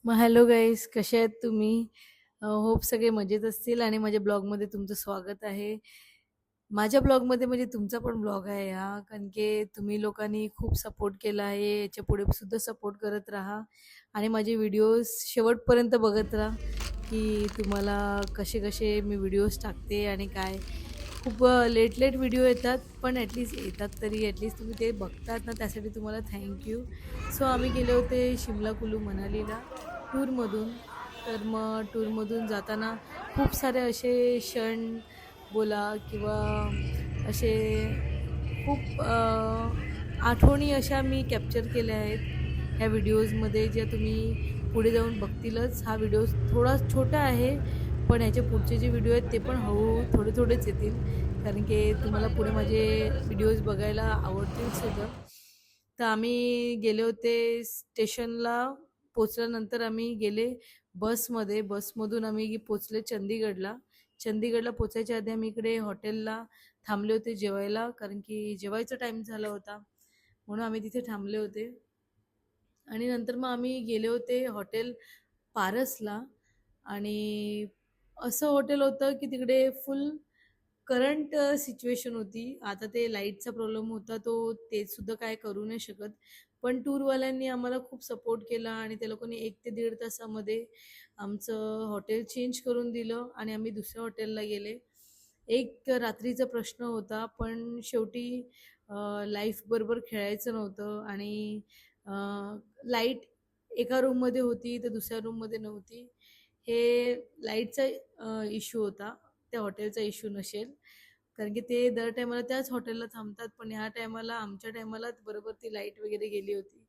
मग hello guys, कसे आहेत तुम्ही? होप सगळे मजेत असतील आणि माझ्या ब्लॉगमध्ये तुमचं स्वागत आहे. माझ्या ब्लॉगमध्ये म्हणजे तुमचा पण ब्लॉग आहे हा, कारण की तुम्ही लोकांनी खूप सपोर्ट केला आहे. याच्या पुढे सुद्धा सपोर्ट करत राहा आणि माझे व्हिडिओज शेवटपर्यंत बघत राहा की तुम्हाला कसे कसे मी व्हिडिओज टाकते आणि काय. खूप लेट लेट व्हिडिओ येतात, पण ॲटलिस्ट येतात तरी ॲटलिस्ट तुम्ही ते बघतात ना, त्यासाठी तुम्हाला थँक्यू. सो आम्ही गेले होते शिमला कुलू मनालीला टूरमधून. तर मग टूरमधून जाताना खूप सारे असे क्षण बोला किंवा असे खूप आठवणी अशा मी कॅप्चर केल्या आहेत ह्या व्हिडिओजमध्ये, ज्या तुम्ही पुढे जाऊन बघतीलच. हा व्हिडिओ थोडा छोटा आहे, पण ह्याचे पुढचे जे व्हिडिओ आहेत ते पण हळूहळू थोडे थोडेच येतील, कारण की तुम्हाला पुढे माझे व्हिडिओज बघायला आवडतील सुद्धा. तर आम्ही गेले होते स्टेशनला. पोचल्यानंतर आम्ही गेले बसमध्ये. बसमधून आम्ही पोचले चंदीगडला. चंदीगडला पोचायच्या आधी आम्ही इकडे हॉटेलला थांबले होते जेवायला, कारण की जेवायचा टाईम झाला होता म्हणून आम्ही तिथे थांबले होते. आणि नंतर मग आम्ही गेले होते हॉटेल पारसला. आणि असं हॉटेल होतं की तिकडे फुल करंट सिच्युएशन होती. आता ते लाईटचा प्रॉब्लेम होता, तो ते सुद्धा काय करू नाही शकत. पण टूरवाल्यांनी आम्हाला खूप सपोर्ट केला आणि त्या लोकांनी 1 ते 1.5 तासामध्ये आमचं हॉटेल चेंज करून दिलं आणि आम्ही दुसऱ्या हॉटेलला गेले. एक रात्रीचा प्रश्न होता, पण शेवटी लाईफ बरोबर खेळायचं नव्हतं आणि लाईट एका रूममध्ये होती तर दुसऱ्या रूममध्ये नव्हती. हे लाईटचा इश्यू होता, त्या हॉटेलचा इश्यू नसेल, कारण की ते दर टायमाला त्याच हॉटेलला थांबतात, पण ह्या टायमाला आमच्या टायमाला बरोबर ती लाईट वगैरे गेली होती.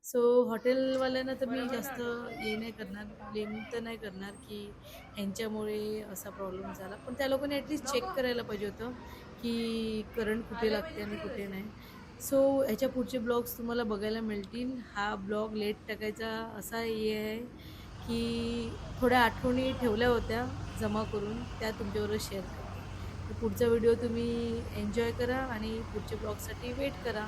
सो हॉटेलवाल्यांना तर मी जास्त हे नाही करणार, ब्लेम तर नाही करणार की ह्यांच्यामुळे असा प्रॉब्लेम झाला, पण त्या लोकांनी ॲटलिस्ट चेक करायला पाहिजे होतं की करंट कुठे लागते आणि कुठे नाही. सो ह्याच्या पुढचे ब्लॉग्स तुम्हाला बघायला मिळतील. हा ब्लॉग लेट टाकायचा असा हे आहे की थोड्या आठवणी ठेवल्या होत्या जमा करून, त्या तुमच्याबरोबर शेअर करते. तर पुढचा व्हिडिओ तुम्ही एन्जॉय करा आणि पुढच्या ब्लॉगसाठी वेट करा.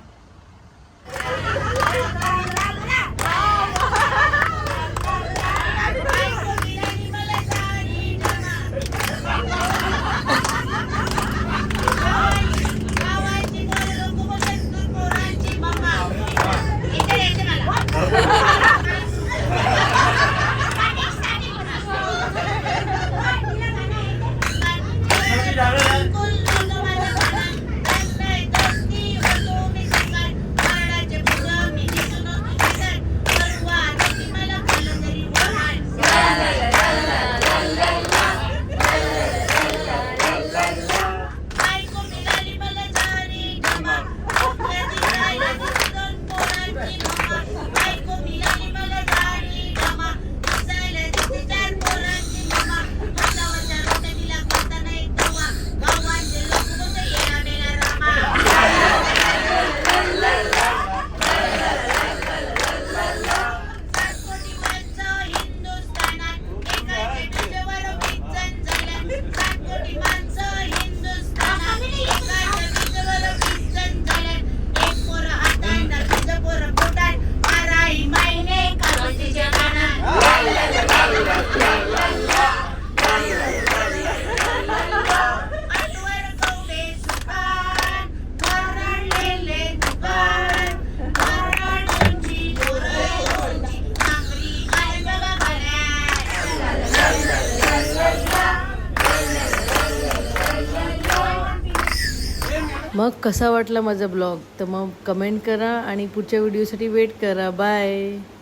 मग कसा वाटला माझा ब्लॉग, तर मग कमेंट करा आणि पुढच्या व्हिडिओसाठी वेट करा. बाय.